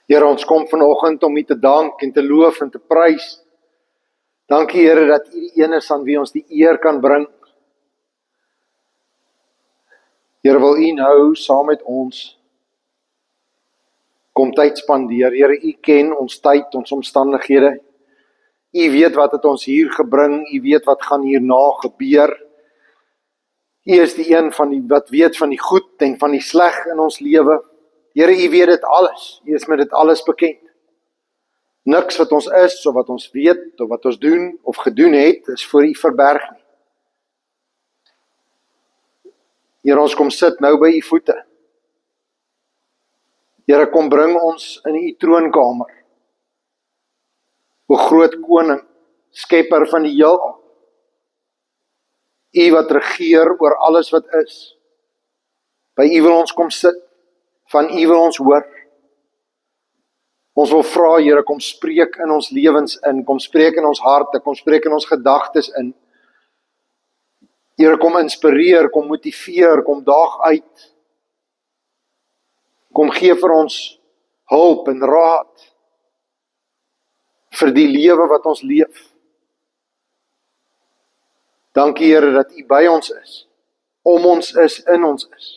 Here, ons kom vanoggend om U te dank en te loof en te prys. Dankie Here dat U die een is aan wie ons die eer kan bring. Here, wil U nou saam met ons kom tyd spandeer. Here, U ken ons tyd, ons omstandighede. U weet wat het ons hier gebring, U weet wat gaan hierna gebeur. U is die een wat weet van die goed en van die sleg in ons lewe. Here, U weet dit alles. U is met dit alles bekend. Niks wat ons is, of wat ons weet, of wat ons doen, of gedoen het, is voor U verberg nie. Here, ons kom sit nou by U voete. Here, kom bring ons in U troonkamer. O groot koning, skepper van die heelal. U wat regeer oor alles wat is. By U wil ons kom sit. Van U wil ons hoor. Ons wil vra, Here, kom spreek in ons lewens in, kom spreek in ons harte, kom spreek in ons gedagtes in. Here, kom inspireer, kom motiveer, kom daag uit. Kom gee vir ons hulp en raad vir die lewe wat ons leef. Dankie Here dat U by ons is, om ons is, in ons is.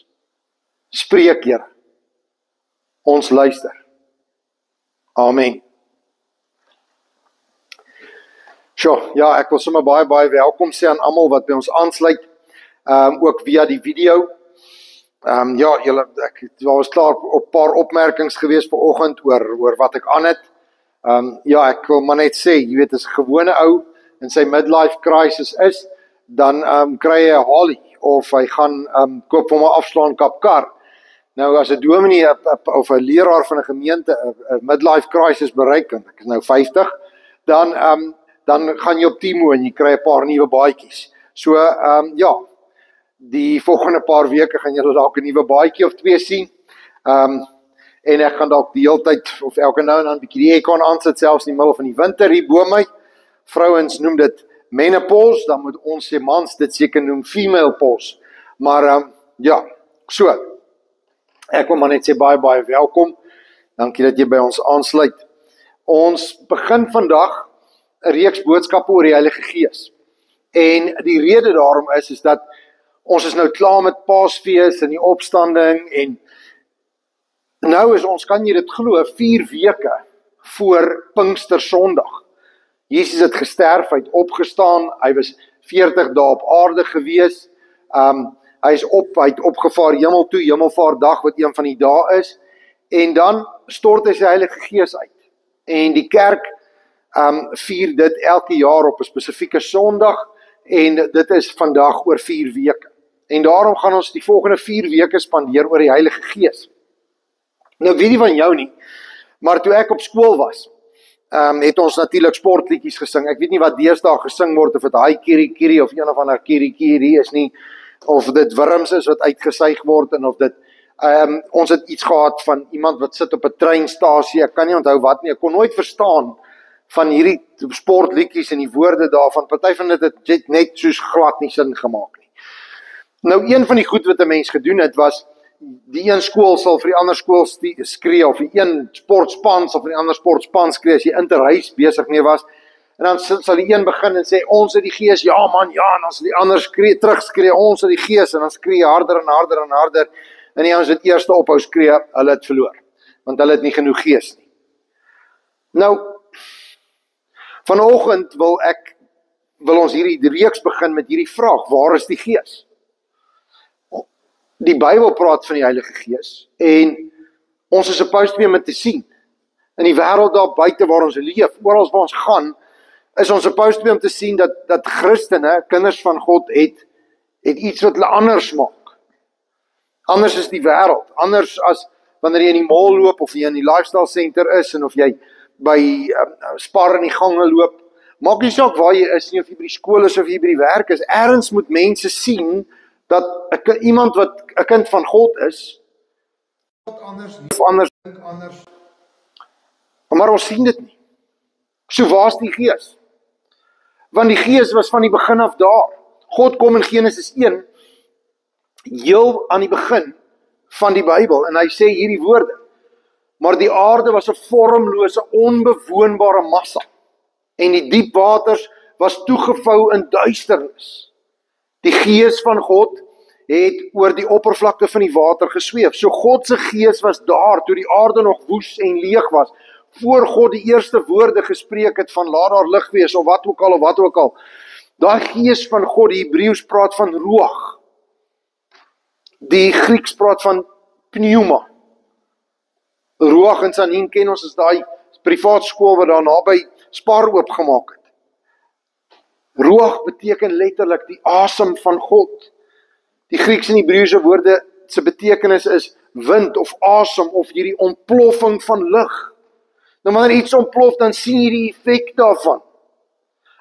Spreek Here. Ons luister. Amen. Ja, ek wil sommer baie welkom sê aan almal wat by ons aansluit, ook via die video. Ek was klaar op 'n paar opmerkings gewees vanoggend oor wat ek aan het. Ek wil maar net sê, jy weet, as 'n gewone ou in sy midlife crisis is, dan kry hy 'n Harley, of hy gaan koop vir hom 'n afslaankap kar. Nou, as 'n dominee of 'n leraar van 'n gemeente 'n midlife crisis bereik, en ek is nou 50, dan gaan jy op Timo en jy kry 'n paar nuwe baadjies. So, die volgende paar weke gaan jy dalk 'n nuwe baadjie of twee sien. En ek gaan dalk die hele tyd, of elke nou en dan 'n bietjie die aircon aansit, selfs in die middel van die winter hier bo my. Vrouens noem dit menopause, dan moet ons sê mans dit seker noem female pause. Maar, so. Ek wil maar net sê baie welkom. Dankie dat jy by ons aansluit. Ons begin vandag 'n reeks boodskappe oor die Heilige Gees. En die rede daarom is dat ons is nou klaar met Paasfees en die opstanding, en nou is ons, kan jy dit glo, 4 weke voor Pinkstersondag. Jesus het gesterf, hy het opgestaan, hy was 40 dae op aarde gewees. Hy het opgevaar hemel toe, Hemelvaartdag wat een van die dae is, en dan stort hy sy Heilige Gees uit. En die kerk vier dit elke jaar op 'n spesifieke Sondag, en dit is vandag oor 4 weke. En daarom gaan ons die volgende 4 weke spandeer oor die Heilige Gees. Nou weet nie van jou nie, maar toe ek op skool was, het ons natuurlik sportliedjies gesing. Ek weet nie wat deesdae gesing word, of dit Hi Kiri Kiri of een of ander Kiri Kiri is nie, of dit wurms is wat uitgesuig word, en of dit, ons het iets gehad van iemand wat sit op 'n treinstasie, ek kan nie onthou wat nie, ek kon nooit verstaan van hierdie sportliedjies en die woorde daarvan, party van dit het net soos glad nie sin gemaak nie. Nou, een van die goed wat 'n mens gedoen het, was, die een skool sal vir die ander skool skree, of die een sportspan sal vir die ander sportspan skree, as jy interhuis besig mee was, en dan sal die een begin en sê, ons het die Gees, ja man, ja, en dan sal die ander terugskree, ons het die Gees, en dan skree harder en harder en harder, en die ons het eerste ophou skree, hulle het verloor, want hulle het nie genoeg Gees nie. Nou, vanoggend wil ons hierdie reeks begin met hierdie vraag, waar is die Gees? Die Bybel praat van die Heilige Gees, en ons is supposed to be om dit te sien. In die wêreld daar buite waar ons leef, oral waar ons gaan, is ons supposed to be om te sien dat Christene, kinders van God, het iets wat hulle anders maak. Anders is die wêreld, anders as wanneer jy in die mall loop, of jy in die lifestyle center is, en of jy by Spar in die gange loop, maak nie saak waar jy is, nie of jy by die skool is, of jy by die werk is, ergens moet mense sien, dat iemand wat 'n kind van God is, anders, maar ons sien dit nie. So waar's die Gees? Want die Gees was van die begin af daar. God kom in Genesis 1, heel aan die begin van die Bybel, en hy sê hierdie woorde, maar die aarde was 'n vormlose, onbewoonbare massa. En die diep waters was toegevou in duisternis. Die Gees van God het oor die oppervlakte van die water gesweef. So God se Gees was daar toe die aarde nog woes en leeg was, voor God die eerste woorde gespreek het van laat daar lig wees of wat ook al. Daai Gees van God, die Hebreëus praat van ruach. Die Grieks praat van pneuma. Ruach en Sanin ken ons as daai privaat skool wat daar naby Spar oopgemaak het. Ruach beteken letterlik die asem van God. Die Grieks en Hebreëse woorde se betekenis is wind of asem of hierdie ontploffing van lig. Nou wanneer iets ontplof, dan sien jy die effek daarvan.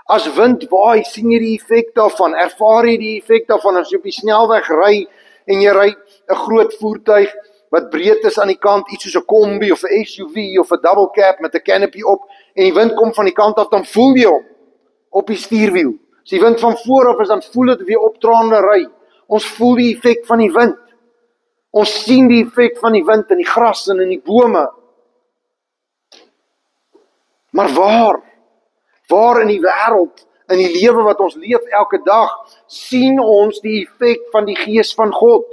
As wind waai, sien jy die effek daarvan. Ervaar jy die effek daarvan as jy op die snelweg ry en jy ry 'n groot voertuig wat breed is aan die kant, iets soos 'n kombi of 'n SUV of 'n double cab met 'n canopy op en die wind kom van die kant af, dan voel jy hom op die stuurwiel. As die wind van voor af is, dan voel dit weer opdraande ry. Ons voel die effek van die wind. Ons sien die effek van die wind in die gras en in die bome. Maar waar in die wêreld, in die lewe wat ons leef elke dag, sien ons die effek van die Gees van God?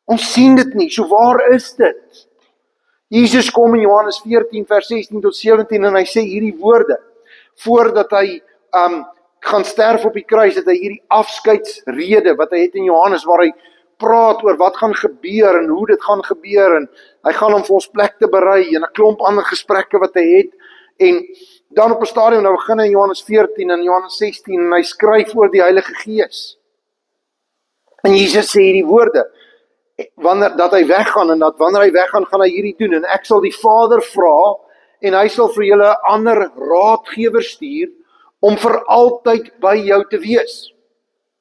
Ons sien dit nie, so waar is dit? Jesus kom in Johannes 14 vers 16 tot 17 en hy sê hierdie woorde, voordat hy gaan sterf op die kruis, het hy hierdie afskeidsrede wat hy het in Johannes, waar hy praat oor wat gaan gebeur en hoe dit gaan gebeur en hy gaan hom vir ons plek te berei en 'n klomp ander gesprekke wat hy het. En dan op 'n stadium, nou begin hy in Johannes 14 en Johannes 16 en hy skryf oor die Heilige Gees. En Jesus sê hierdie woorde, dat hy weggaan en dat wanneer hy weggaan, gaan hy hierdie doen en ek sal die Vader vra en hy sal vir julle 'n ander raadgewer stuur om vir altyd by jou te wees.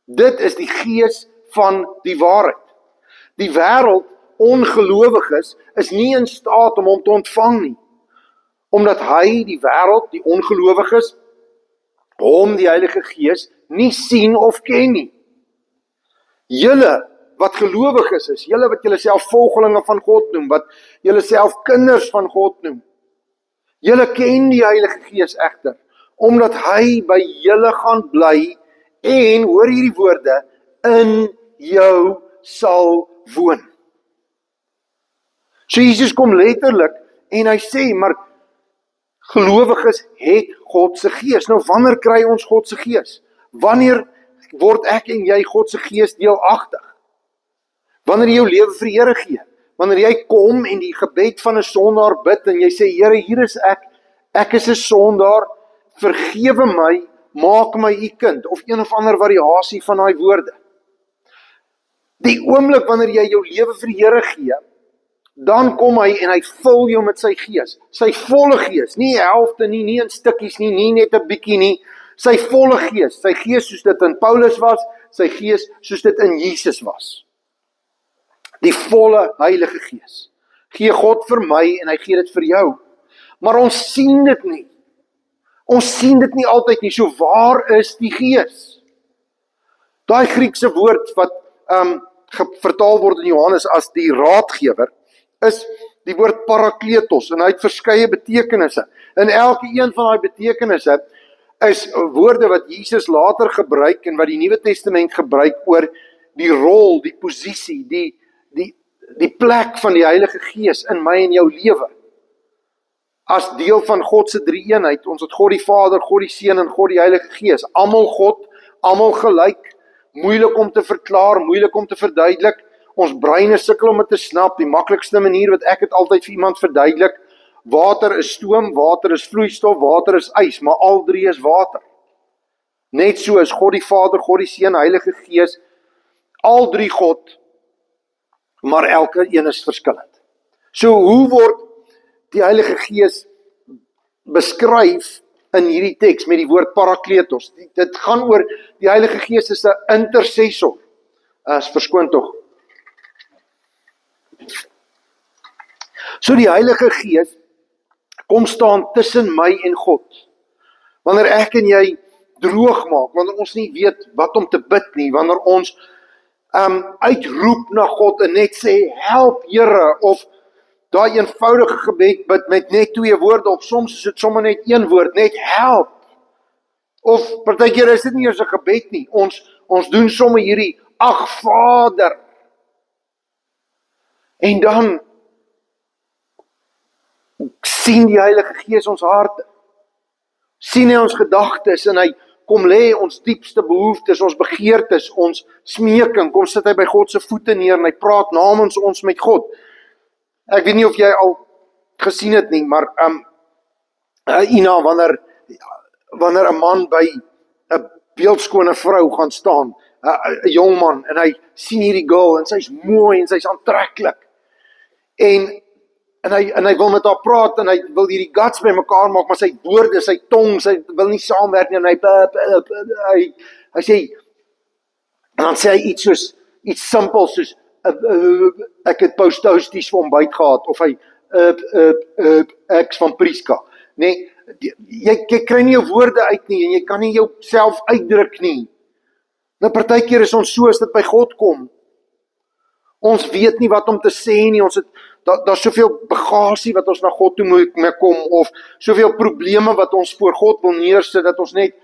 Dit is die Gees van die waarheid. Die wêreld, ongelowiges, is nie in staat om hom te ontvang nie. Omdat hy, die wêreld, die ongelowiges, hom, die Heilige Gees, nie sien of ken nie. Julle wat gelowiges is, julle wat julle self volgelinge van God noem, wat julle self kinders van God noem, julle ken die Heilige Gees egter, omdat hy by julle gaan bly en, hoor hierdie woorde, in jou sal woon. So Jesus kom letterlik en hy sê, maar gelowiges het God se Gees. Nou wanneer kry ons God se Gees? Wanneer word ek en jy God se Gees deelagtig? Wanneer jy jou lewe vir die Here gee. Wanneer jy kom en die gebed van 'n sondaar bid en jy sê, Here, hier is ek is 'n sondaar, vergewe my, maak my u kind, of een of ander variasie van daai woorde. Die oomblik wanneer jy jou lewe vir die Here gee, dan kom hy en hy vul jou met sy Gees, sy volle Gees, nie helfte nie, nie in stukkies nie, nie net 'n bietjie nie, sy volle Gees, sy Gees soos dit in Paulus was, sy Gees soos dit in Jesus was. Die volle Heilige Gees. Gee God vir my en hy gee dit vir jou. Maar ons sien dit nie. Ons sien dit nie altyd nie, so waar is die Gees? Daai Griekse woord wat vertaal word in Johannes as die raadgewer, is die woord parakletos, en hy het verskeie betekenisse. En elke een van daai betekenisse is woorde wat Jesus later gebruik en wat die Nuwe Testament gebruik oor die rol, die posisie, die plek van die Heilige Gees in my en jou lewe. As deel van God se drie-eenheid, ons het God die Vader, God die Seun en God die Heilige Gees. Almal God, almal gelyk, moeilik om te verklaar, moeilik om te verduidelik. Ons breine sukkel om dit te snap. Die maklikste manier wat ek het altyd vir iemand verduidelik, water is stoom, water is vloeistof, water is ys, maar al drie is water. Net so is God die Vader, God die Seun, Heilige Gees, al drie God, maar elke een is verskillend. So hoe word die Heilige Gees beskryf in hierdie teks met die woord parakletos? Dit gaan oor die Heilige Gees is 'n intercessor. Verskoon tog. So die Heilige Gees kom staan tussen my en God. Wanneer ek en jy droog maak, wanneer ons nie weet wat om te bid nie, wanneer ons uitroep na God en net sê, help Here, of daai eenvoudige gebed bid met net 2 woorde, of soms is dit sommer net 1 woord, net help. Of partykeer is dit nie eers 'n gebed nie. Ons doen sommer hierdie ag Vader. En dan sien die Heilige Gees ons harte. Sien hy ons gedagtes en hy kom lê ons diepste behoeftes, ons begeertes, ons smeeking, kom sit hy by God se voete neer en hy praat namens ons met God. Ek weet nie of jy al gesien het nie, maar Ina, wanneer 'n man by 'n beeldskone vrou gaan staan, 'n jong man, en hy sien hierdie girl en sy's mooi en sy's aantreklik. En hy wil met haar praat en hy wil hierdie guts by mekaar maak, maar sy woorde, sy tong, sy wil nie saamwerk nie en hy sê, en dan sê hy iets simpel soos ek het postosties vir hom byt gehad, of hy ek's van Prieska. Nee, jy kry nie jou woorde uit nie en jy kan nie jouself uitdruk nie. Nou partykeer is ons so as dit by God kom. Ons weet nie wat om te sê nie, daar's soveel bagasie wat ons na God toe moet kom, of soveel probleme wat ons voor God wil neersit, dat ons net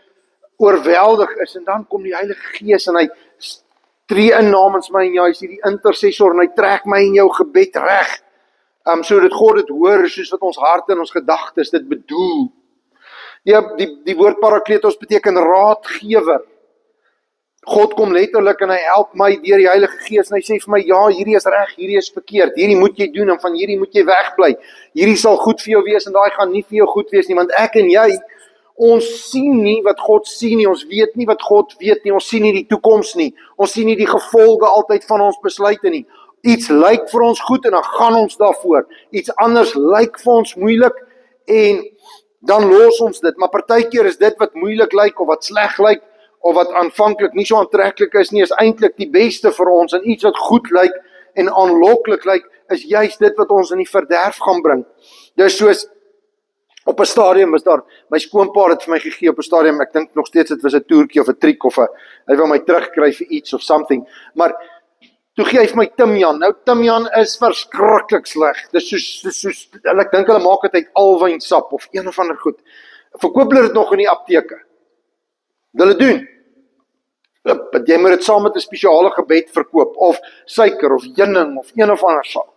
oorweldig is, en dan kom die Heilige Gees, en hy tree in namens my, en hy is hierdie intercessor, en hy trek my in jou gebed reg, sodat God dit hoor, soos wat ons harte en ons gedagtes dit bedoel. Ja, die woord parakletos beteken raadgewer. God kom letterlik en hy help my deur die Heilige Gees en hy sê vir my, ja, hierdie is reg, hierdie is verkeerd, hierdie moet jy doen en van hierdie moet jy wegbly. Hierdie sal goed vir jou wees en daai gaan nie vir jou goed wees nie, want ek en jy, ons sien nie wat God sien nie, ons weet nie wat God weet nie, ons sien nie die toekoms nie, ons sien nie die gevolge altyd van ons besluite nie. Iets lyk vir ons goed en dan gaan ons daarvoor. Iets anders lyk vir ons moeilik en dan los ons dit, maar partykeer is dit wat moeilik lyk of wat sleg lyk, of wat aanvanklik nie so aantreklik is nie, is eintlik die beste vir ons, en iets wat goed lyk en aanloklik lyk, is juist dit wat ons in die verderf gaan bring. Dis soos, op 'n stadium was daar, my skoonpa het vir my gegee op 'n stadium, ek dink nog steeds dit was 'n toertjie of 'n triek, of hy wil my terugkry vir iets of something, maar toe gee hy vir my timjan. Nou timjan is verskriklik sleg, dis soos, ek dink hulle maak dit uit alwynsap, of een of ander goed, verkoop hulle dit nog in die apteke, hulle doen, jy moet dit saam met 'n spesiale gebed verkoop, of suiker, of heuning, of een of ander saak.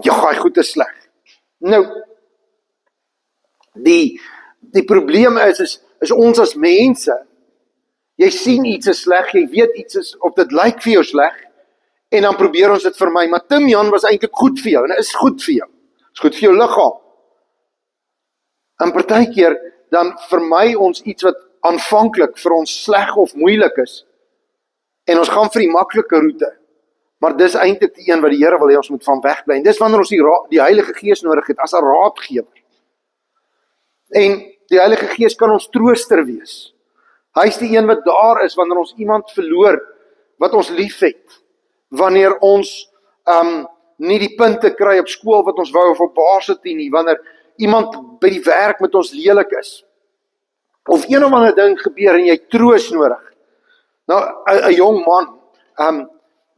Ja, hy goed is sleg. Nou, die probleem is ons as mense, jy sien iets is sleg, jy weet iets is, of dit lyk vir jou sleg, en dan probeer ons dit vermy, maar timjan was eintlik goed vir jou, en dit is goed vir jou, is goed vir jou liggaam. En partykeer, dan vermy ons iets wat aanvanklik vir ons sleg of moeilik is, en ons gaan vir die maklike roete, maar dis eintlik die een wat die Here wil hê ons moet van wegbly, en dis wanneer ons die Heilige Gees nodig het, as 'n raadgewer. En die Heilige Gees kan ons trooster wees. Hy is die een wat daar is, wanneer ons iemand verloor, wat ons lief het, wanneer ons nie die punte kry op skool wat ons wou, of op varsity nie, wanneer iemand by die werk met ons lelik is, of een of ander ding gebeur en jy troos nodig. Nou, 'n jong man,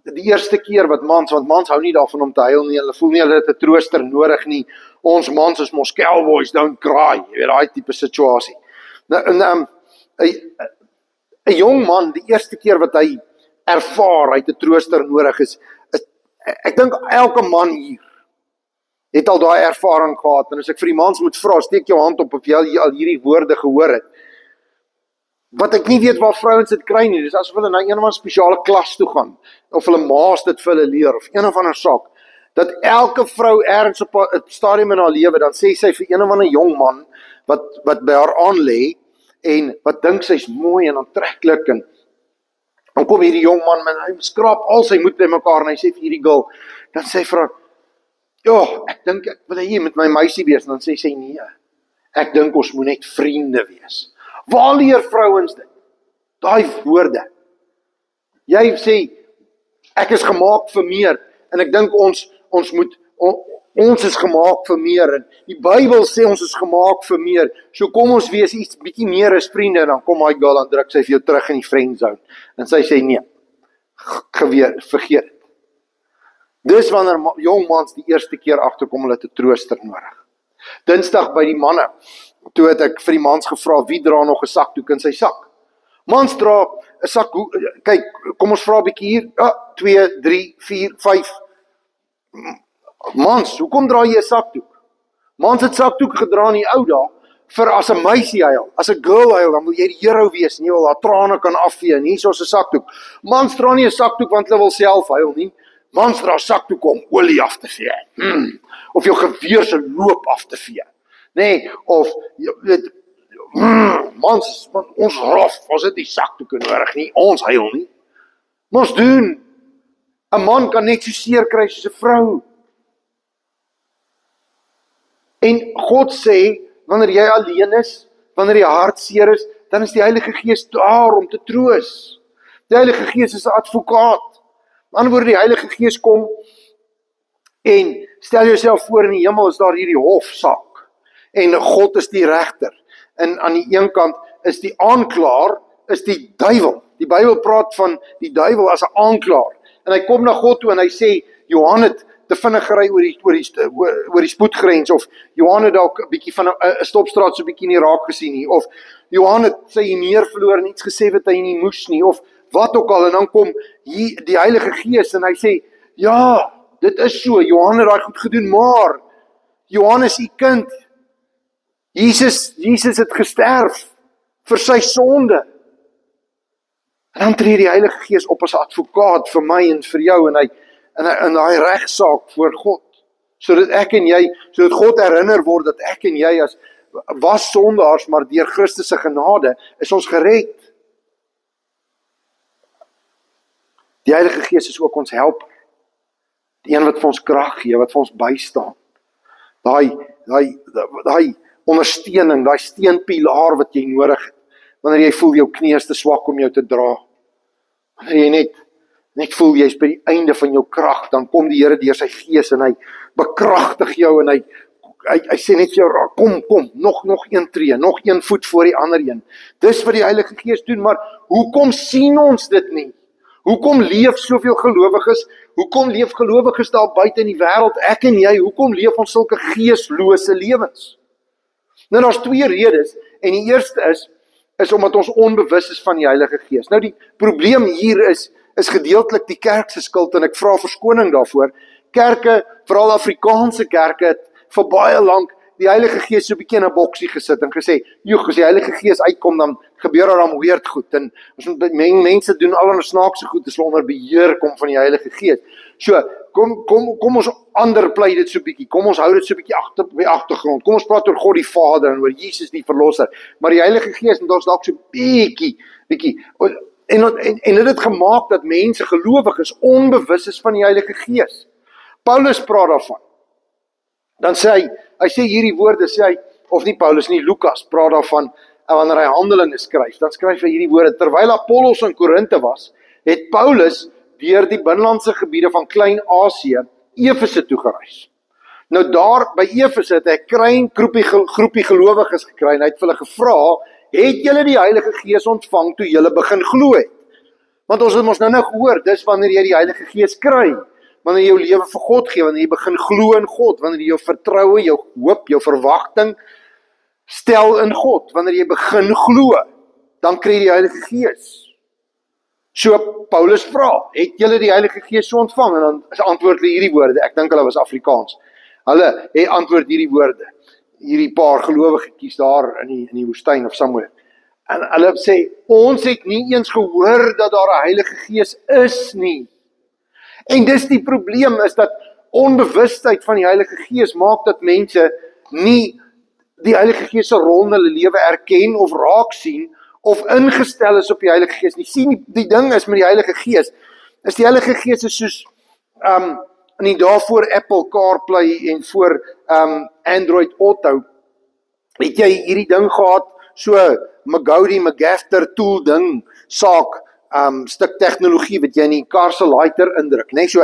die eerste keer wat want mans hou nie daarvan om te huil nie, hulle voel nie hulle het 'n trooster nodig nie, ons mans is mos cowboys, don't cry, jy weet, daai tipe situasie. Nou, en 'n jong man, die eerste keer wat hy ervaar, hy het 'n trooster nodig is, ek dink elke man hier het al daai ervaring gehad, en as ek vir die mans moet vra, steek jou hand op of jy al hierdie woorde gehoor het. Wat ek nie weet waar vrouens dit kry nie, dis asof hulle na een of ander spesiale klas toe gaan, of hulle maas dit vir hulle leer, of een of ander saak, dat elke vrou ergens op 'n stadium in haar lewe, dan sê sy vir een of ander jong man, wat by haar aan lê, en wat dink sy's mooi en aantreklik, en dan kom hierdie jong man, en hy skraap al sy moed by mekaar, en hy sê vir hierdie girl, dan sê hy vir haar, ja, ek dink ek wil hier met my meisie wees, en dan sê sy nee, ek dink ons moet net vriende wees. Waar leer vrouens dit? Daai woorde. Jy sê, ek is gemaak vir meer, en ek dink ons is gemaak vir meer, en die Bybel sê ons is gemaak vir meer, so kom ons wees iets bietjie meer as vriende, en dan kom hy girl, en druk sy vir jou terug in die friend zone, en sy sê nee, vergeet het. Dis wanneer jongmans die eerste keer agterkom hulle het 'n trooster nodig. Dinsdag by die manne, toe het ek vir die mans gevra, wie dra nog 'n sakdoek in sy sak? Mans dra 'n sak, kyk, kom ons vra 'n bietjie hier, 2, 3, 4, 5. Mans, hoekom dra jy 'n sakdoek? Mans het sakdoek gedra in die ou dae, vir as 'n meisie huil, as 'n girl huil, dan wil jy die hero wees, en jy wil haar trane kan afvee, en hier is ons 'n sakdoek. Mans dra nie 'n sakdoek want hulle wil self huil nie. Mans dra sakdoek om olie af te vee. Of jou geweer se loop af te vee. Nee, of mans, ons rof, ons het die sakdoeke nodig nie, ons huil nie. Mos doen. 'n man kan net so seer kry soos 'n vrou. En God sê, wanneer jy alleen is, wanneer jy hartseer is, dan is die Heilige Gees daar om te troos. Die Heilige Gees is 'n advokaat. Met ander woorde, die Heilige Gees kom en stel jouself voor in die hemel is daar hierdie hofsaak. En God is die regter. En aan die een kant is die aanklaer, is die duiwel. Die Bybel praat van die duiwel as 'n aanklaer. En hy kom na God toe en hy sê, Johan het te vinnig gery oor die spoedgrens, of Johan het dalk 'n bietjie van 'n stopstraat so 'n bietjie nie raak gesien nie, of Johan het sy neer verloor en iets gesê wat hy nie moes nie, of wat ook al, en dan kom hier die Heilige Gees en hy sê, ja, dit is so, Johan het daai goed gedoen, maar Johan is u kind. Jesus het gesterf vir sy sonde. En dan tree die Heilige Gees op as 'n advokaat vir my en vir jou, en hy in daai regsaak voor God, sodat God herinner word dat ek en jy as was sondaars, maar deur Christus se genade is ons gered. Die Heilige Gees is ook ons helper. Die een wat vir ons krag gee, wat vir ons bystaan. Daai ondersteuning, daai steunpilaar wat jy nodig het. Wanneer jy voel jou knie is te swak om jou te dra. Wanneer jy net voel jy is by die einde van jou krag, dan kom die Here deur sy Gees en hy bekragtig jou en hy sê net vir jou, kom, nog een tree, nog een voet voor die ander een. Dis wat die Heilige Gees doen, maar hoekom sien ons dit nie? Hoekom leef soveel gelowiges? Hoekom leef gelowiges daar buite in die wêreld, ek en jy, hoekom leef ons sulke geeslose lewens? Nou, daar's 2 redes, en die eerste is omdat ons onbewus is van die Heilige Gees. Nou, die probleem hier is gedeeltelik die kerk se skuld, en ek vra verskoning daarvoor. Kerke, veral Afrikaanse kerke, het vir baie lank die Heilige Gees so 'n bietjie in 'n boksie gesit en gesê, as die Heilige Gees uitkom, dan gebeur daar dan weird goed, en mense doen allerlei snaakse goed, as hulle onder beheer kom van die Heilige Gees. So, kom ons underplay dit so 'n bietjie, kom ons hou dit so 'n bietjie op die agtergrond, kom ons praat oor God die Vader, en oor Jesus die Verlosser, maar die Heilige Gees, en ons dalk so bietjie, en dit het gemaak dat mense, gelowiges, onbewus is van die Heilige Gees. Paulus praat daarvan. Dan sê hy sê hierdie woorde, sê hy, of nie Paulus nie, Lukas praat daarvan, wanneer hy Handelinge skryf, dan skryf hy hierdie woorde, terwyl Apollos in Korinthe was, het Paulus deur die binnelandse gebiede van Klein-Asië, Efese toe gereis. Nou daar, by Efese het hy 'n klein groepie gelowiges gekry, en hy het vir hulle gevra, het julle die Heilige Gees ontvang toe julle begin glo het? Want ons het ons nou gehoor, dis wanneer jy die Heilige Gees kry, wanneer jy jou lewe vir God gee, wanneer jy begin glo in God, wanneer jy jou vertroue, jou hoop, jou verwagting stel in God, wanneer jy begin glo, dan kry jy die Heilige Gees. So Paulus vra, het julle die Heilige Gees so ontvang? En dan antwoord hulle hierdie woorde, ek dink hulle was Afrikaans. Hulle antwoord hierdie woorde, hierdie paar gelowigetjies daar in die woestyn of somewhere. En hulle sê, ons het nie eens gehoor dat daar 'n Heilige Gees is nie. En dis die probleem, is dat onbewustheid van die Heilige Gees maak dat mense nie die Heilige Gees se rol in hulle lewe erken of raak sien, of ingestel is op die Heilige Gees nie. Sien, die ding is met die Heilige Gees, is die Heilige Gees is soos, in die dae voor Apple CarPlay en voor Android Auto, het jy hierdie ding gehad, so MacGaffer tool ding, saak, stuk tegnologie wat jy in die kar se lighter indruk, net so,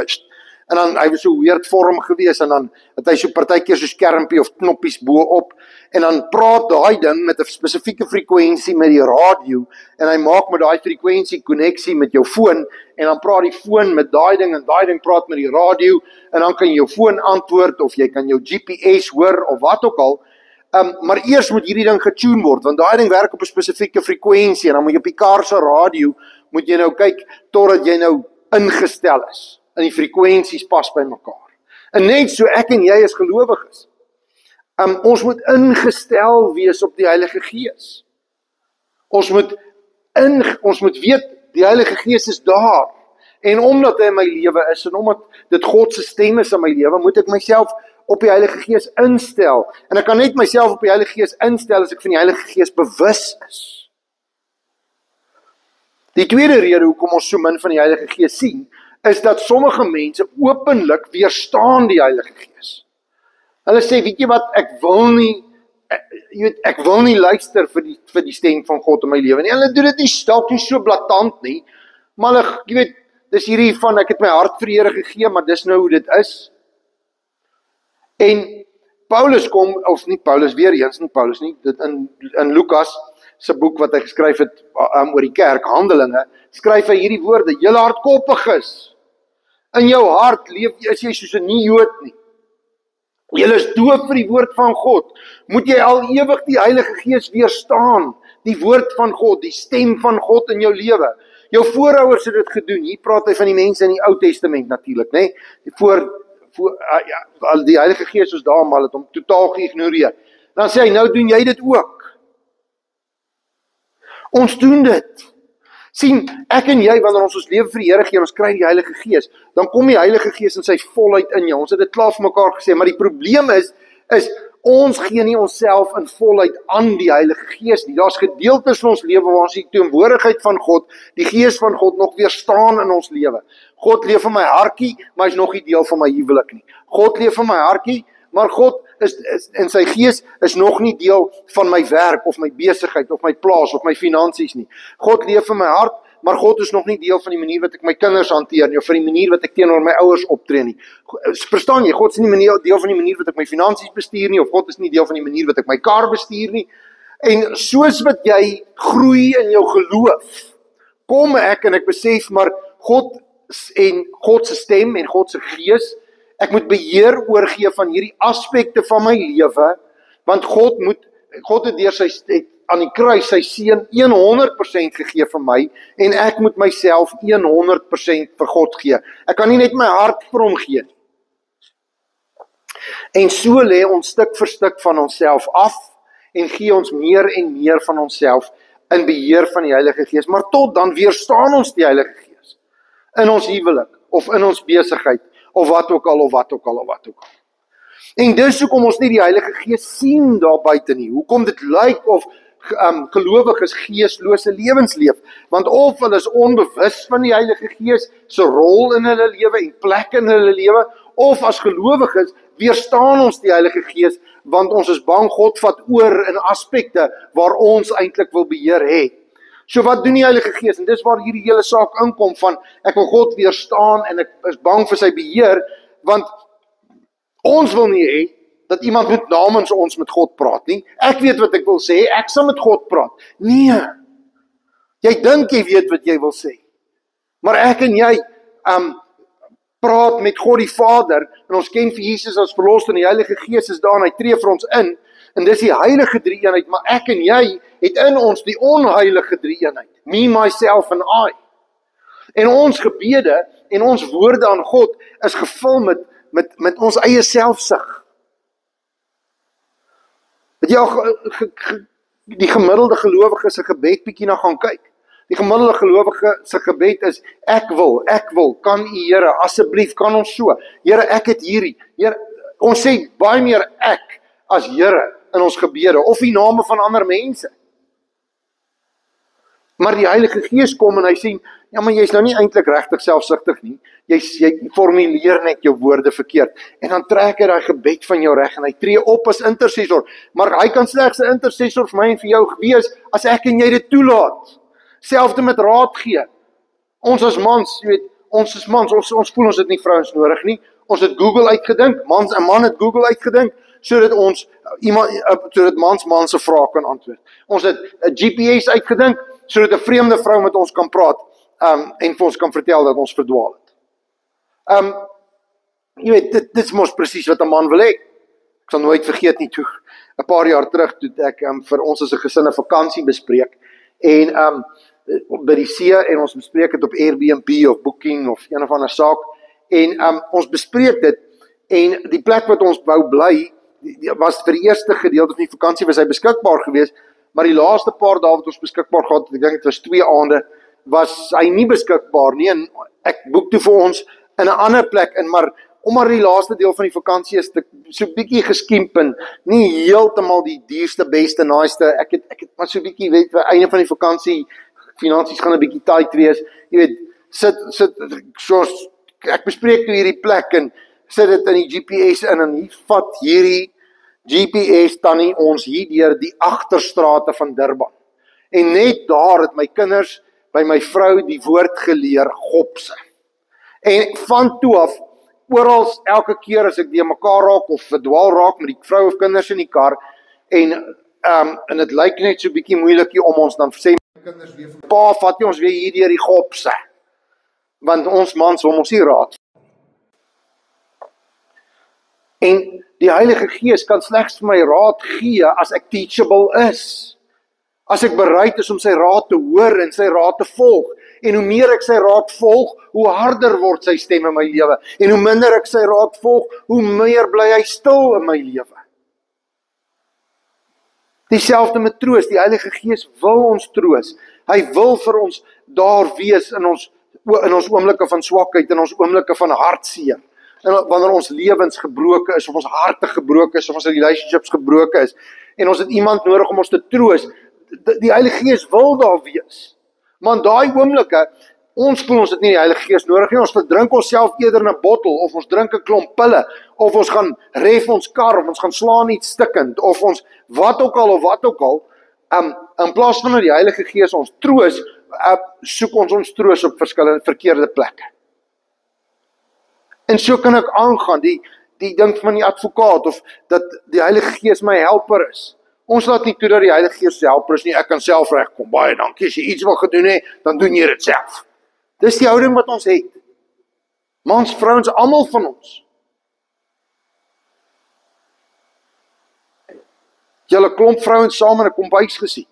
En dan, hy was so weird vorm gewees, en dan het hy so partykeer so skermpie of knoppies bo-op, en dan praat daai ding met 'n spesifieke frekwensie met die radio, en hy maak met daai frekwensie koneksie met jou foon, en dan praat die foon met daai ding, en daai ding praat met die radio, en dan kan jou foon antwoord, of jy kan jou GPS hoor, of wat ook al. Maar eers moet hierdie ding getune word, want daai ding werk op 'n spesifieke frekwensie, en dan moet jy op die kar se radio, moet jy nou kyk, totdat jy nou ingestel is, en die frekwensies pas by mekaar. En net so ek en jy as gelowiges, ons moet ingestel wees op die Heilige Gees. Ons moet weet, die Heilige Gees is daar, en omdat hy in my lewe is, en omdat dit God se stem is in my lewe, moet ek myself op die Heilige Gees instel, en ek kan net myself op die Heilige Gees instel, as ek van die Heilige Gees bewus is. Die tweede rede hoekom ons so min van die Heilige Gees sien, is dat sommige mense openlik weerstaan die Heilige Gees. Hulle sê, weet jy wat, ek wil nie luister vir die stem van God in my lewe nie. Hulle doen dit nie, dalk nie so blaatant nie, maar hulle, jy weet, dis hierdie van, ek het my hart vir die Here gegee, maar dis nou hoe dit is. En Paulus kom, of nie Paulus, weer eens nie Paulus nie, dit in Lukas se boek wat hy geskryf het oor die kerk, Handelinge, skryf hy hierdie woorde, julle hardkoppig is. In jou hart is jy soos 'n nie-Jood nie. Julle is doof vir die woord van God. Moet jy al ewig die Heilige Gees weerstaan, die woord van God, die stem van God in jou lewe. Jou voorouers het dit gedoen. Hier praat hy van die mense in die Ou Testament natuurlik, né? Die Heilige Gees was daar, maar het hom totaal geïgnoreer. Dan sê hy, nou doen jy dit ook. Ons doen dit. Sien, ek en jy, wanneer ons lewe vir die Here gee, ons kry die Heilige Gees, dan kom die Heilige Gees in sy volheid in jou. Ons het dit klaar vir mekaar gesê, maar die probleem is ons gee nie onsself in volheid aan die Heilige Gees nie. Daar's gedeeltes in ons lewe waar ons die teenwoordigheid van God, die Gees van God nog weerstaan in ons lewe. God leef in my hartjie, maar hy's nog nie deel van my huwelik nie. God leef in my hartjie, maar God is en sy Gees is nog nie deel van my werk of my besigheid of my plaas of my finansies nie. God leef in my hart, maar God is nog nie deel van die manier wat ek my kinders hanteer nie, of van die manier wat ek teenoor my ouers optree nie. Verstaan jy, God is nie deel van die manier wat ek my finansies bestuur nie, of God is nie deel van die manier wat ek my kar bestuur nie. En soos wat jy groei in jou geloof, kom ek en ek besef, maar God en God se stem en God se Gees, ek moet beheer oorgee van hierdie aspekte van my lewe, want God het deur aan die kruis sy seun 100% gegee vir my, en ek moet myself 100% vir God gee. Ek kan nie net my hart vir hom gee nie. En so lê ons stuk vir stuk van onsself af, en gee ons meer en meer van onsself in beheer van die Heilige Gees, maar tot dan weerstaan ons die Heilige Gees, in ons huwelik, of in ons besigheid, of wat ook al. En dis hoekom ons nie die Heilige Gees sien daar buite nie, hoekom dit lyk of gelowiges geeslose lewens leef, want of hulle is onbewus van die Heilige Gees se rol in hulle lewe en plek in hulle lewe, of as gelowiges weerstaan ons die Heilige Gees, want ons is bang God vat oor in aspekte waar ons eintlik wil beheer hê. So wat doen die Heilige Gees? En dis waar hierdie hele saak inkom van, ek wil God weerstaan en ek is bang vir sy beheer, want ons wil nie hê dat iemand moet namens ons met God praat nie. Ek weet wat ek wil sê, ek sal met God praat. Nee, jy dink jy weet wat jy wil sê, maar ek en jy praat met God die Vader, en ons ken vir Jesus as verlosser, en die Heilige Gees is daar, en hy tree vir ons in, en dis die heilige drie-eenheid, maar ek en jy het in ons die onheilige drie-eenheid, me, myself en I. En ons gebede en ons woorde aan God is gevul met ons eie selfsug. Het jy al die gemiddelde gelowige se gebed bietjie na gaan kyk? Die gemiddelde gelowige se gebed is, ek wil, kan u Here, asseblief, kan ons so, Here, ek het hierdie, Here, ons sê baie meer ek as Here in ons gebede, of die name van ander mense. Maar die Heilige Gees kom en hy sê, ja, maar jy is nou nie eintlik regtig selfsugtig nie, jy formuleer net jou woorde verkeerd, en dan trek hy daai gebed van jou reg, en hy tree op as intercessor, maar hy kan slegs 'n intercessor vir my en vir jou wees, as ek en jy dit toelaat. Selfde met raad gee. Ons as mans, jy weet, ons is mans, ons voel ons het nie vrouens nodig nie. Ons het Google uitgedink, 'n man het Google uitgedink, sodat sodat mans se vrae kan antwoord. Ons het 'n GPS uitgedink, sodat 'n vreemde vrou met ons kan praat, en vir ons kan vertel dat ons verdwaal het. Jy weet, dit is mos presies wat 'n man wil hê. Ek sal nooit vergeet nie, toe 'n paar jaar terug, toe ek vir ons as 'n gesin 'n vakansie bespreek, en by die see, en ons bespreek dit op Airbnb of Booking of een of ander saak, en ons bespreek dit, en die plek wat ons wou bly, was vir die eerste gedeelte van die vakansie was hy beskikbaar geweest, maar die laaste paar dae wat ons beskikbaar gehad het, ek dink dit was 2 aande, was hy nie beskikbaar nie, en ek boek toe vir ons in 'n ander plek in, maar omdat die laaste deel van die vakansie is so bietjie geskiemp en nie heeltemal die duurste, beste, naaiste, ek het maar so bietjie, weet, by einde van die vakansie, finansies gaan 'n bietjie tight wees, jy weet, sit, soos, ek bespreek toe hierdie plek, en sit dit in die GPS in, en hier vat hierdie GPS tannie ons hier deur die agterstrate van Durban, en net daar het my kinders by my vrou die woord geleer, gopse, en van toe af, oral, elke keer as ek die mekaar raak, of verdwaal raak, met die vrou of kinders in die kar, en dit lyk net so bietjie moeilikie om ons, dan sê my kinders weer, pa, vat jy ons weer hier deur die gopse, want ons mans wil ons nie raad. En die Heilige Gees kan slegs vir my raad gee, as ek teachable is, as ek bereid is om sy raad te hoor, en sy raad te volg, en hoe meer ek sy raad volg, hoe harder word sy stem in my lewe, en hoe minder ek sy raad volg, hoe meer bly hy stil in my lewe. Dieselfde met troos, die Heilige Gees wil ons troos, hy wil vir ons daar wees in ons oomblikke van swakheid, in ons oomblikke van hartseer, en wanneer ons lewens gebroken is, of ons harte gebroken is, of ons relationships gebroken is, en ons het iemand nodig om ons te troos, die Heilige Gees wil daar wees, maar in daai oomblikke, ons voel ons het nie die Heilige Gees nodig nie, ons verdrink ons self eerder in 'n bottel, of ons drink 'n klomp pille, of ons gaan ref ons kar, of ons gaan slaan iets stikkend, of ons wat ook al, in plaas van dat die Heilige Gees ons troos, soek ons troos op verkeerde plekke. En so kan ek aangaan, die ding van die advokaat, of dat die Heilige Gees my helper is. Ons laat nie toe dat die Heilige Gees helper is nie, ek kan self regkom, baie dankie, as jy iets wil gedoen hê, dan doen jy dit self. Dis die houding wat ons het. Mans, vrouens, almal van ons. Julle klomp vrouens saam in 'n kombuis gesien.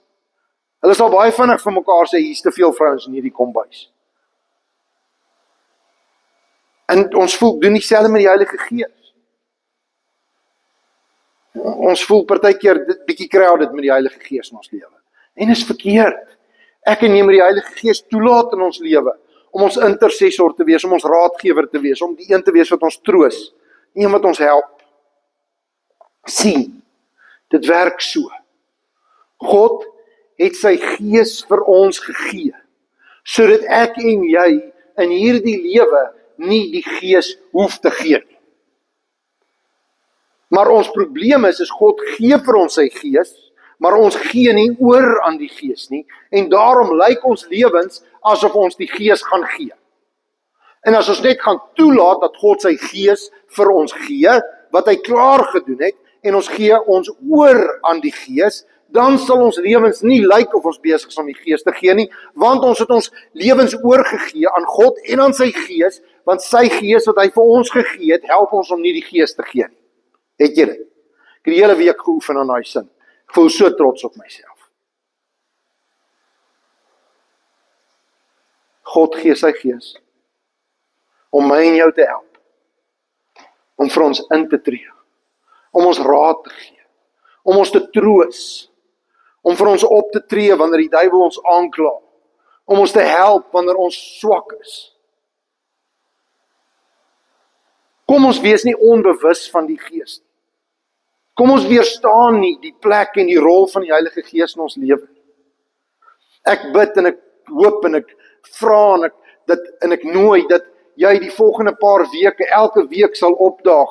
Hulle sal baie vinnig vir mekaar sê, hier's te veel vrouens in hierdie kombuis. En ons voel, doen dieselfde met die Heilige Gees. Ons voel partykeer bietjie crowded met die Heilige Gees in ons lewe. En is verkeerd. Ek en jy moet die Heilige Gees toelaat in ons lewe, om ons intercessor te wees, om ons raadgewer te wees, om die een te wees wat ons troos, nie wat ons help. Sien, dit werk so. God het sy Gees vir ons gegee, sodat ek en jy in hierdie lewe nie die Gees hoef te gee nie. Maar ons probleem is God gee vir ons sy Gees, maar ons gee nie oor aan die Gees nie, en daarom lyk ons lewens asof ons die Gees gaan gee. En as ons net gaan toelaat dat God sy Gees vir ons gee, wat hy klaar gedoen het, en ons gee ons oor aan die Gees, dan sal ons lewens nie lyk of ons besig is om die Gees te gee nie, want ons het ons lewens oorgegee aan God en aan sy Gees, want sy Gees wat hy vir ons gegee het, help ons om nie die Gees te gee nie. Het jy dit? Ek het die hele week geoefen aan daai sin. Ek voel so trots op myself. God gee sy Gees om my en jou te help, om vir ons in te tree, om ons raad te gee, om ons te troos, om vir ons op te tree wanneer die duiwel ons aankla, om ons te help wanneer ons swak is. Kom ons wees nie onbewus van die Gees nie. Kom ons weerstaan nie die plek en die rol van die Heilige Gees in ons lewe. Ek bid en ek hoop en ek vra en ek nooi dat jy die volgende paar weke, elke week sal opdaag,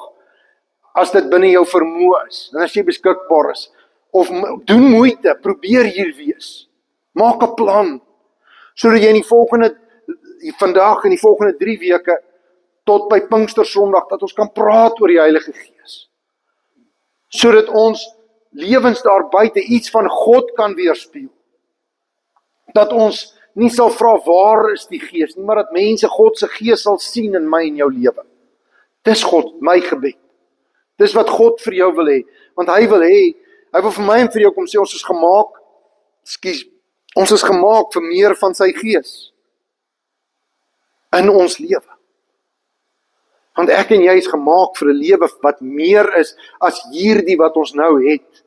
as dit binne jou vermoë is, en as jy beskikbaar is, of doen moeite, probeer hier wees, maak 'n plan, sodat jy in die volgende vandag en die volgende 3 weke, tot by Pinkstersondag, dat ons kan praat oor die Heilige Gees. Sodat ons lewens daar buite iets van God kan weerspieël. Dat ons nie sal vra waar is die Gees nie, maar dat mense God se Gees sal sien in my en jou lewe. Dis God, my gebed. Dis wat God vir jou wil hê, want hy wil vir my en vir jou kom sê, ons is gemaak vir meer van sy Gees in ons lewe. Want ek en jy is gemaak vir 'n lewe wat meer is as hierdie wat ons nou het.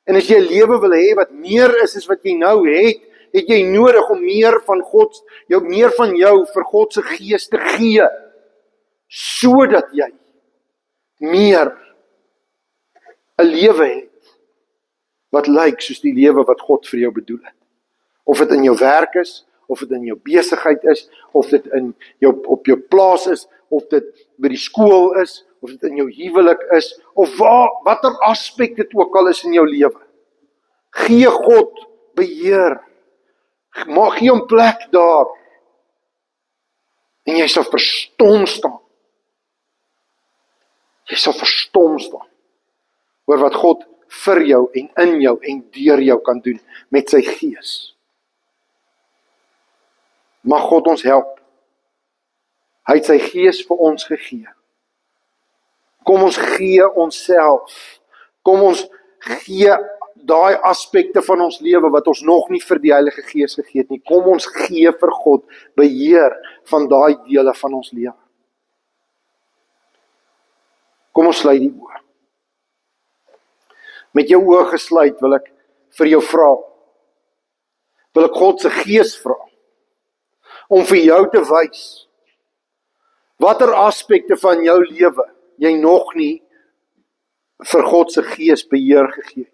En as jy 'n lewe wil hê wat meer is as wat jy nou het jy nodig om meer van jou vir God se Gees te gee, sodat jy meer 'n lewe het wat lyk soos die lewe wat God vir jou bedoel het. Of dit in jou werk is, of dit in jou besigheid is, of dit op jou plaas is, of dit by die skool is, of dit in jou huwelik is, of watter aspek dit ook al is in jou lewe. Gee God beheer. Gee hom plek daar. En jy sal verstom staan. Jy sal verstom staan oor wat God vir jou en in jou en deur jou kan doen met sy Gees. Mag God ons help. Hy het sy Gees vir ons gegee. Kom ons gee onsself. Kom ons gee daai aspekte van ons lewe wat ons nog nie vir die Heilige Gees gegee het nie. Kom ons gee vir God beheer van daai dele van ons lewe. Kom ons sluit die oë. Met jou oë gesluit wil ek vir jou vra. Wil ek God se Gees vra om vir jou te wys watter aspekte van jou lewe jy nog nie vir God se Gees beheer gegee het.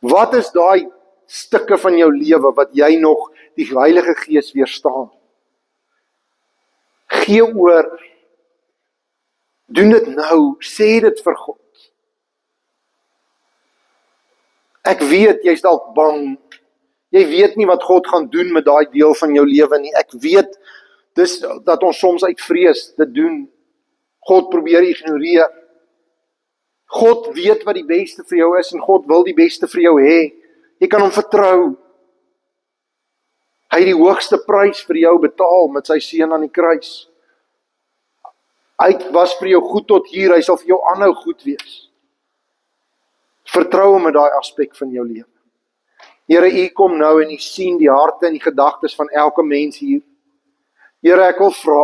Wat is daai stukke van jou lewe wat jy nog die Heilige Gees weerstaan? Gee oor. Doen dit nou, sê dit vir God. Ek weet jy's dalk bang. Jy weet nie wat God gaan doen met daai deel van jou lewe nie. Ek weet dis dat ons soms uit vrees dit doen. God probeer ignoreer. God weet wat die beste vir jou is en God wil die beste vir jou hê. Jy kan hom vertrou. Hy het die hoogste prys vir jou betaal met sy seun aan die kruis. Hy was vir jou goed tot hier, hy sal vir jou aanhou goed wees. Vertrou hom met daai aspek van jou lewe. Here, U kom nou en U sien die harte en die gedagtes van elke mens hier. Here, ek wil vra,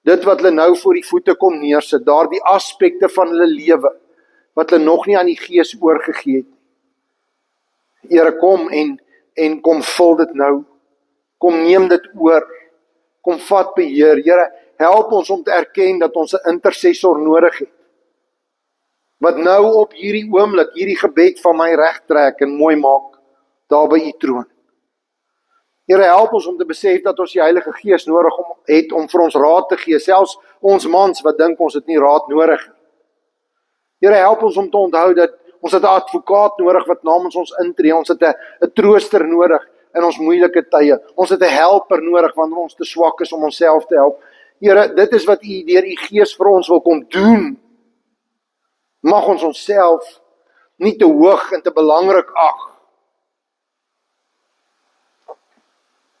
dit wat hulle nou voor die voete kom neersit, daardie aspekte van hulle lewe, wat hulle nog nie aan die Gees oorgegee het. Here, kom en kom vul dit nou. Kom neem dit oor. Kom vat beheer. Here, help ons om te erken dat ons 'n intercessor nodig het. Wat nou op hierdie oomblik, hierdie gebed van my regtrek en mooi maak, daar by U troon. Here, help ons om te besef dat ons die Heilige Gees nodig het om vir ons raad te gee, selfs ons mans wat dink ons het nie raad nodig. Here, help ons om te onthou dat ons het 'n advokaat nodig wat namens ons intree, ons het 'n trooster nodig in ons moeilike tye, ons het 'n helper nodig wanneer ons te swak is om onsself te help. Here, dit is wat U deur U Gees vir ons wil kom doen. Mag ons onsself nie te hoog en te belangrik ag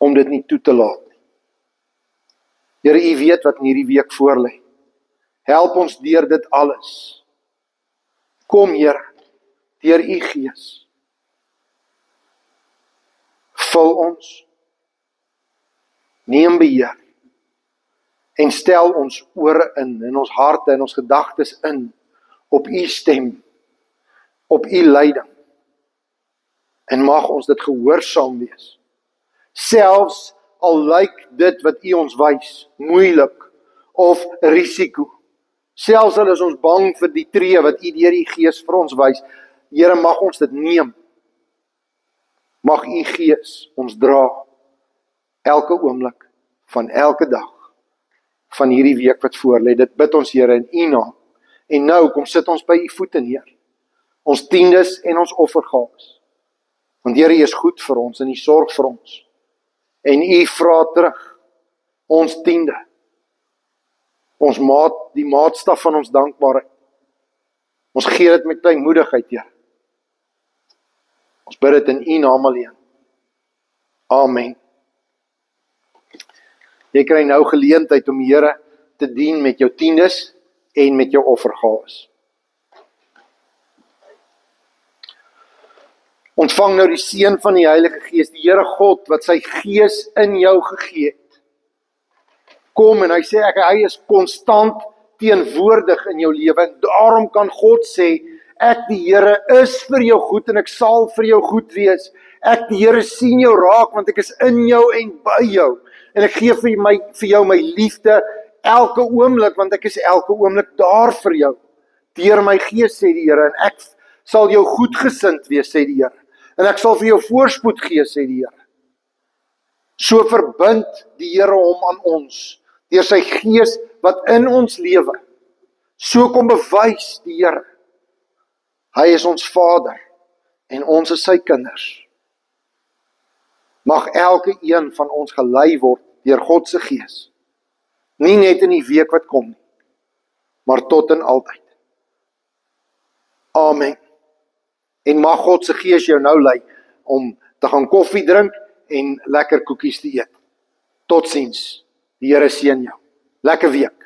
om dit nie toe te laat nie. Here, U weet wat in hierdie week voorlê. Help ons deur dit alles. Kom, Here, deur U Gees. Vul ons, neem beheer en stel ons ore in ons harte en ons gedagtes in op U stem, op U leiding. En mag ons dit gehoorsaam wees. Selfs al lyk dit wat U ons wys moeilik of risiko. Selfs al is ons bang vir die tree wat U deur U Gees vir ons wys, Here, mag ons dit neem. Mag U Gees ons dra elke oomblik van elke dag van hierdie week wat voorlê. Dit bid ons, Here, in U naam. En nou kom sit ons by U voete neer. Ons tiendes en ons offergawes. Want Here, U is goed vir ons en U sorg vir ons. En U vra terug, ons 10de, die maatstaf van ons dankbaarheid. Ons gee dit met blymoedigheid, Here. Ons bid dit in U naam alleen. Amen. Jy kry nou geleentheid om die Here te dien met jou 10des en met jou offergawes. Ontvang nou die seën van die Heilige Gees, die Here God wat sy Gees in jou gegee het. Kom en hy sê hy is konstant teenwoordig in jou lewe en daarom kan God sê, ek die Here is vir jou goed en ek sal vir jou goed wees. Ek die Here sien jou raak want ek is in jou en by jou. En ek gee vir jou my liefde elke oomblik want ek is elke oomblik daar vir jou. Deur my Gees sê die Here en ek sal jou goedgesind wees sê die Here. En ek sal vir jou voorspoed gee sê die Here. So verbind die Here hom aan ons deur sy Gees wat in ons lewe. So kom bewys die Here. Hy is ons Vader en ons is sy kinders. Mag elke een van ons gelei word deur God se Gees. Nie net in die week wat kom nie, maar tot en altyd. Amen. En mag God se Gees jou nou lei om te gaan koffie drink en lekker koekies te eet. Totsiens. Die Here seën jou. Lekker week.